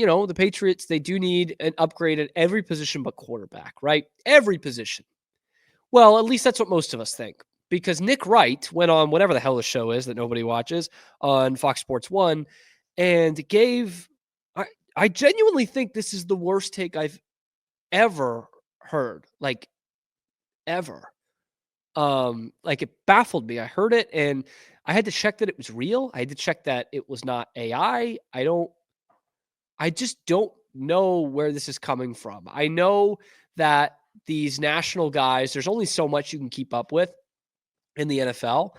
the Patriots, they do need an upgrade at every position but quarterback, right? Every position. Well, at least that's what most of us think. Because Nick Wright went on whatever the hell the show is that nobody watches on Fox Sports 1 and gave I genuinely think this is the worst take I've ever heard. Like ever. Like it baffled me. I heard it and I had to check that it was real. I had to check that it was not AI. I just don't know where this is coming from. I know that these national guys, there's only so much you can keep up with in the NFL.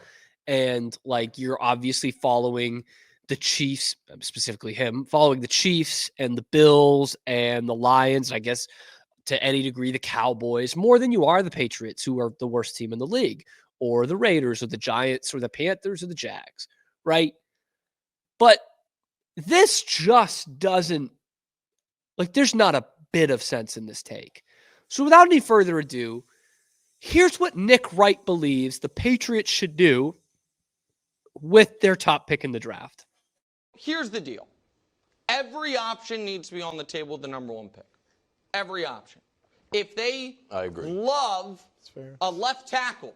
And like you're obviously following the Chiefs, specifically him, following the Chiefs and the Bills and the Lions, I guess to any degree the Cowboys, more than you are the Patriots, who are the worst team in the league, or the Raiders or the Giants or the Panthers or the Jags, right? But this just doesn't, like, there's not a bit of sense in this take. So without any further ado, here's what Nick Wright believes the Patriots should do with their top pick in the draft. Here's the deal. Every option needs to be on the table with the number one pick. Every option. If they love a left tackle,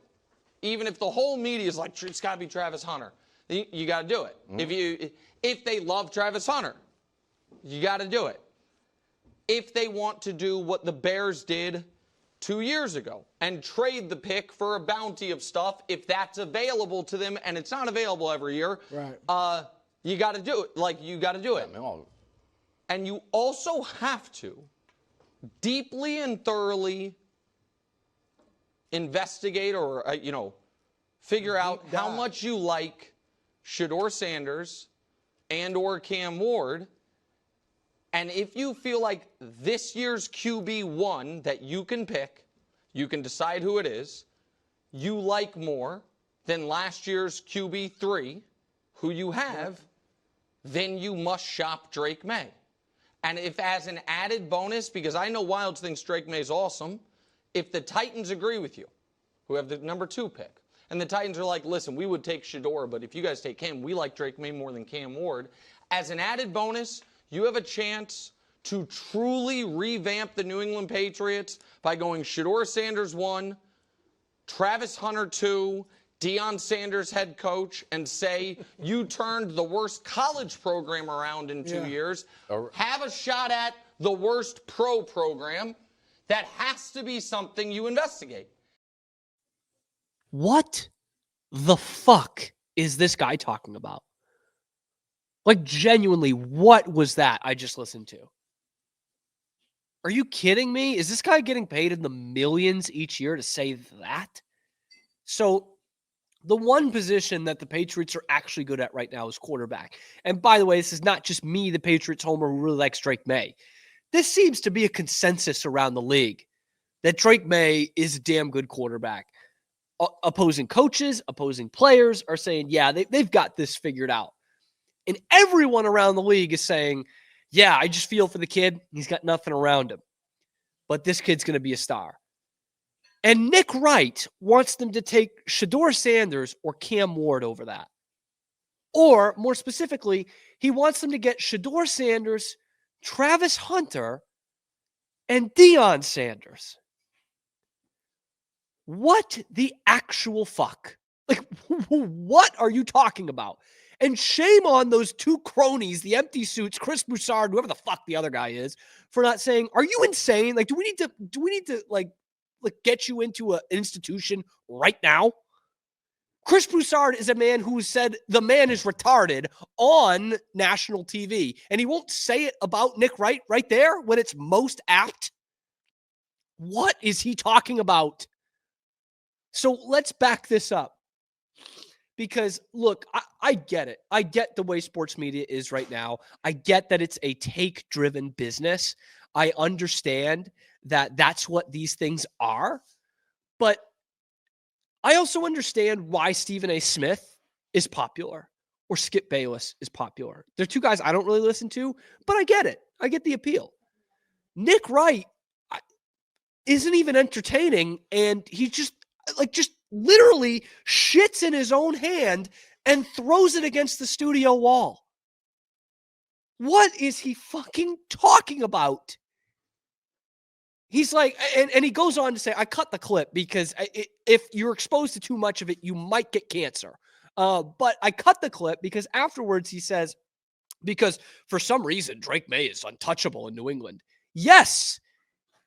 even if the whole media is like, it's got to be Travis Hunter, you got to do it. Mm-hmm. If they love Travis Hunter, you got to do it. If they want to do what the Bears did 2 years ago and trade the pick for a bounty of stuff, if that's available to them, and it's not available every year, right? You got to do it. Like, you got to do it. And you also have to deeply and thoroughly investigate or, figure out how much you like Shedeur Sanders and or Cam Ward. And if you feel like this year's QB1 that you can pick, you can decide who it is, you like more than last year's QB3, who you have, then you must shop Drake Maye. And if as an added bonus, because I know Wilds thinks Drake Maye is awesome, if the Titans agree with you, who have the number 2 pick, and the Titans are like, listen, we would take Shedeur, but if you guys take him, we like Drake Maye more than Cam Ward. As an added bonus, you have a chance to truly revamp the New England Patriots by going Shedeur Sanders 1, Travis Hunter 2, Deion Sanders head coach, and say you turned the worst college program around in 2 years. Have a shot at the worst pro program. That has to be something you investigate. What the fuck is this guy talking about? Like, genuinely, what was that I just listened to? Are you kidding me? Is this guy getting paid in the millions each year to say that? So the one position that the Patriots are actually good at right now is quarterback. And by the way, this is not just me, the Patriots homer, who really likes Drake Maye. This seems to be a consensus around the league that Drake Maye is a damn good quarterback. Opposing coaches, opposing players are saying, yeah, they've got this figured out. And everyone around the league is saying, yeah, I just feel for the kid. He's got nothing around him. But this kid's going to be a star. And Nick Wright wants them to take Shedeur Sanders or Cam Ward over that. Or, more specifically, he wants them to get Shedeur Sanders, Travis Hunter, and Deion Sanders. What the actual fuck? Like, what are you talking about? And shame on those two cronies, the empty suits, Chris Broussard, whoever the fuck the other guy is, for not saying, are you insane? Like, do we need to like get you into an institution right now? Chris Broussard is a man who said the man is retarded on national TV, and he won't say it about Nick Wright right there when it's most apt. What is he talking about? So let's back this up. Because, look, I get it. I get the way sports media is right now. I get that it's a take-driven business. I understand that that's what these things are. But I also understand why Stephen A. Smith is popular or Skip Bayless is popular. They're two guys I don't really listen to, but I get it. I get the appeal. Nick Wright isn't even entertaining, and he just literally shits in his own hand and throws it against the studio wall. What is he fucking talking about? He's like, and he goes on to say, I cut the clip because if you're exposed to too much of it, you might get cancer. But I cut the clip because afterwards he says, because for some reason, Drake Maye is untouchable in New England. Yes,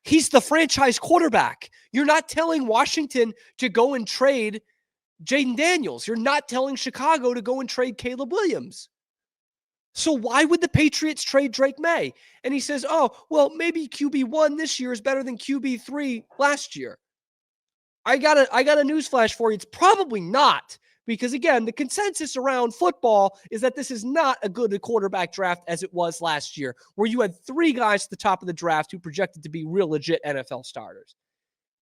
he's the franchise quarterback. You're not telling Washington to go and trade Jaden Daniels. You're not telling Chicago to go and trade Caleb Williams. So why would the Patriots trade Drake Maye? And he says, oh, well, maybe QB1 this year is better than QB3 last year. I got a newsflash for you. It's probably not. Because again, the consensus around football is that this is not a good quarterback draft as it was last year, where you had 3 guys at the top of the draft who projected to be real legit NFL starters.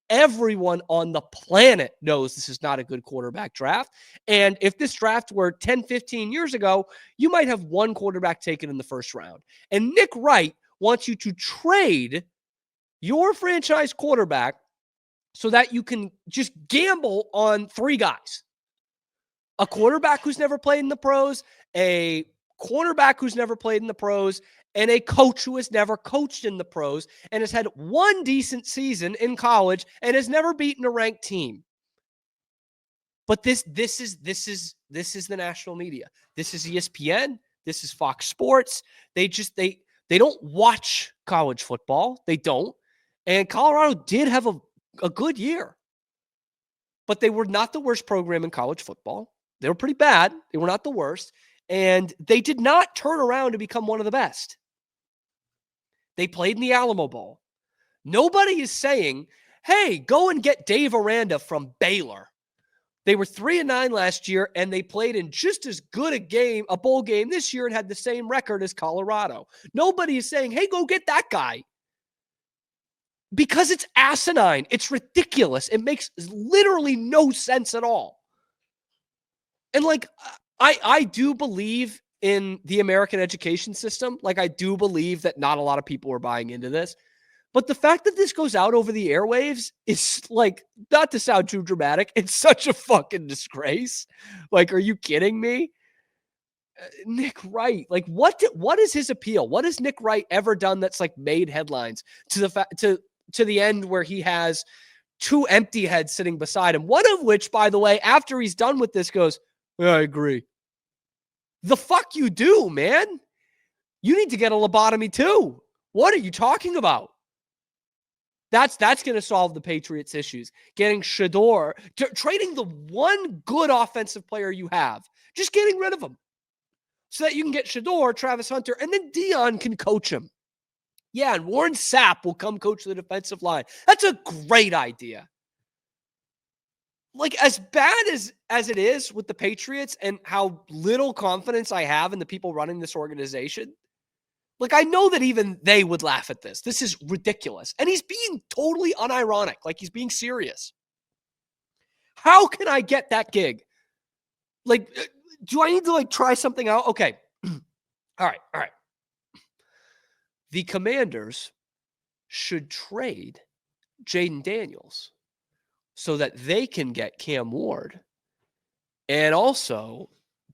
Everyone on the planet knows this is not a good quarterback draft. And if this draft were 10, 15 years ago, you might have 1 quarterback taken in the first round. And Nick Wright wants you to trade your franchise quarterback so that you can just gamble on 3 guys. A quarterback who's never played in the pros, a cornerback who's never played in the pros, and a coach who has never coached in the pros and has had 1 decent season in college and has never beaten a ranked team. But this is the national media. This is ESPN. This is Fox Sports. They don't watch college football. They don't. And Colorado did have a good year. But they were not the worst program in college football. They were pretty bad. They were not the worst. And they did not turn around to become one of the best. They played in the Alamo Bowl. Nobody is saying, hey, go and get Dave Aranda from Baylor. They were 3-9 last year, and they played in just as good a bowl game this year and had the same record as Colorado. Nobody is saying, hey, go get that guy. Because it's asinine. It's ridiculous. It makes literally no sense at all. And like, I do believe in the American education system. Like, I do believe that not a lot of people are buying into this. But the fact that this goes out over the airwaves is like, not to sound too dramatic, it's such a fucking disgrace. Like, are you kidding me? Nick Wright, like, what is his appeal? What has Nick Wright ever done that's like made headlines to the end where he has 2 empty heads sitting beside him? One of which, by the way, after he's done with this, goes, yeah, I agree. The fuck you do, man? You need to get a lobotomy too. What are you talking about? That's going to solve the Patriots' issues. Getting Shedeur, trading the one good offensive player you have, just getting rid of him so that you can get Shedeur, Travis Hunter, and then Deion can coach him. Yeah, and Warren Sapp will come coach the defensive line. That's a great idea. Like, as bad as it is with the Patriots and how little confidence I have in the people running this organization, like, I know that even they would laugh at this. This is ridiculous. And he's being totally unironic. Like, he's being serious. How can I get that gig? Like, do I need to, like, try something out? Okay. All right. The Commanders should trade Jaden Daniels so that they can get Cam Ward and also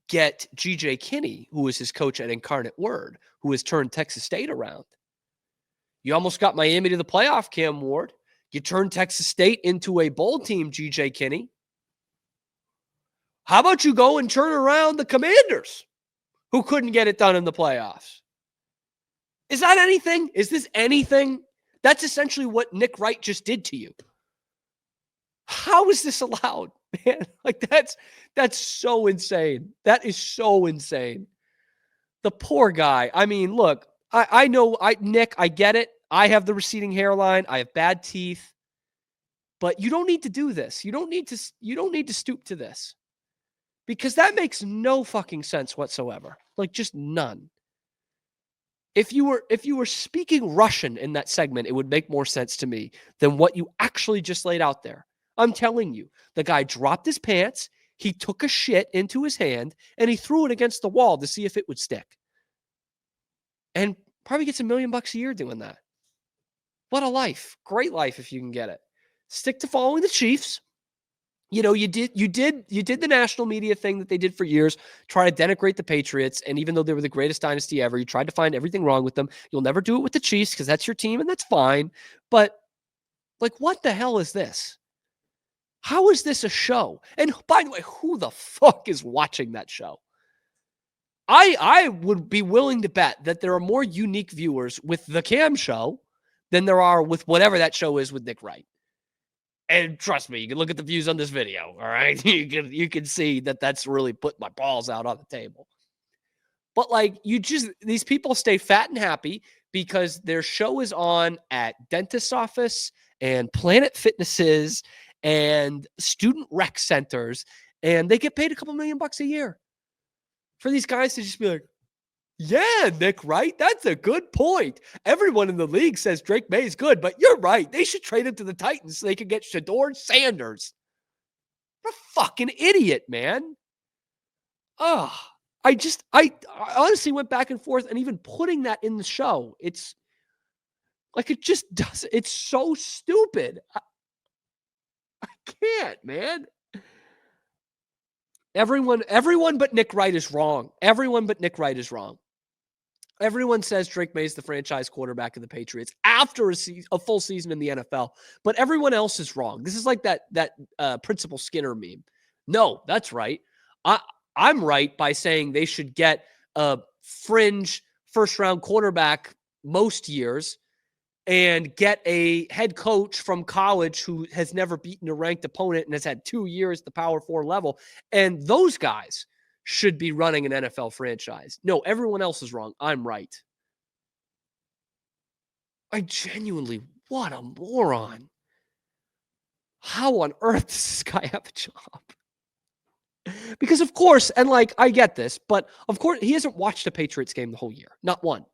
get G.J. Kinney, who is his coach at Incarnate Word, who has turned Texas State around. You almost got Miami to the playoff, Cam Ward. You turned Texas State into a bowl team, G.J. Kinney. How about you go and turn around the Commanders, who couldn't get it done in the playoffs? Is that anything? Is this anything? That's essentially what Nick Wright just did to you. How is this allowed, man? Like, that's so insane. That is so insane. The poor guy. I mean, look, I know, Nick, I get it. I have the receding hairline. I have bad teeth. But you don't need to do this. You don't need to stoop to this. Because that makes no fucking sense whatsoever. Like, just none. If you were speaking Russian in that segment, it would make more sense to me than what you actually just laid out there. I'm telling you, the guy dropped his pants, he took a shit into his hand, and he threw it against the wall to see if it would stick. And probably gets $1 million a year doing that. What a life. Great life if you can get it. Stick to following the Chiefs. You know, you did the national media thing that they did for years, try to denigrate the Patriots. And even though they were the greatest dynasty ever, you tried to find everything wrong with them. You'll never do it with the Chiefs because that's your team and that's fine. But like, what the hell is this? How is this a show? And by the way, who the fuck is watching that show? I would be willing to bet that there are more unique viewers with the Cam show than there are with whatever that show is with Nick Wright. And trust me, you can look at the views on this video, all right? You can see that that's really put my balls out on the table. But like, these people stay fat and happy because their show is on at dentist's office and Planet Fitnesses and student rec centers, and they get paid a couple $1 million a year for these guys to just be like, yeah, Nick Wright, that's a good point. Everyone in the league says Drake Maye is good, but you're right. They should trade him to the Titans so they can get Shedeur Sanders. What a fucking idiot, man. Oh, I honestly went back and forth, and even putting that in the show, it's like, it just does. It's so stupid. I can't, man. Everyone but Nick Wright is wrong. Everyone but Nick Wright is wrong. Everyone says Drake Maye is the franchise quarterback of the Patriots after a full season in the NFL, but everyone else is wrong. This is like that Principal Skinner meme. No, that's right. I'm right by saying they should get a fringe first-round quarterback most years and get a head coach from college who has never beaten a ranked opponent and has had 2 years at the Power 4 level. And those guys should be running an NFL franchise. No, everyone else is wrong. I'm right. I genuinely, what a moron. How on earth does this guy have a job? Because of course, and like, I get this, but of course he hasn't watched a Patriots game the whole year. Not one.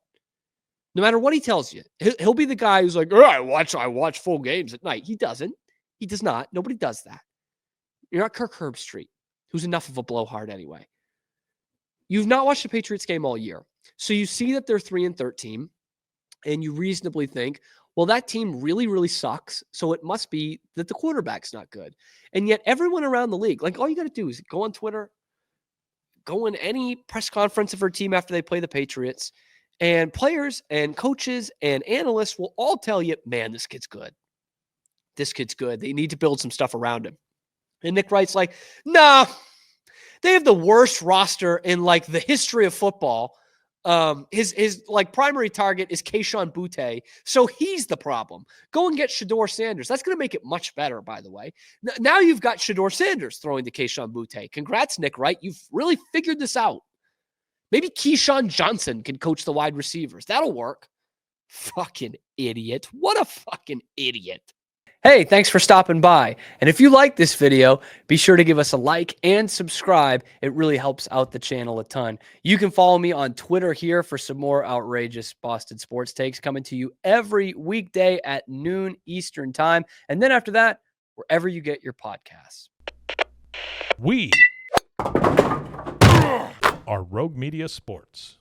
No matter what he tells you, he'll be the guy who's like, oh, I watch full games at night. He doesn't. He does not. Nobody does that. You're not Kirk Herbstreit, who's enough of a blowhard anyway. You've not watched the Patriots game all year. So you see that they're 3-13, and you reasonably think, well, that team really, really sucks. So it must be that the quarterback's not good. And yet everyone around the league, like, all you got to do is go on Twitter, go in any press conference of her team after they play the Patriots, and players and coaches and analysts will all tell you, man, this kid's good. This kid's good. They need to build some stuff around him. And Nick Wright's like, nah, they have the worst roster in like the history of football. His like primary target is Kayshon Boutte. So he's the problem. Go and get Shedeur Sanders. That's going to make it much better, by the way. Now you've got Shedeur Sanders throwing to Kayshon Boutte. Congrats, Nick Wright. You've really figured this out. Maybe Keyshawn Johnson can coach the wide receivers. That'll work. Fucking idiot. What a fucking idiot. Hey, thanks for stopping by. And if you like this video, be sure to give us a like and subscribe. It really helps out the channel a ton. You can follow me on Twitter here for some more outrageous Boston sports takes coming to you every weekday at noon Eastern time. And then after that, wherever you get your podcasts. We are Rogue Media Sports.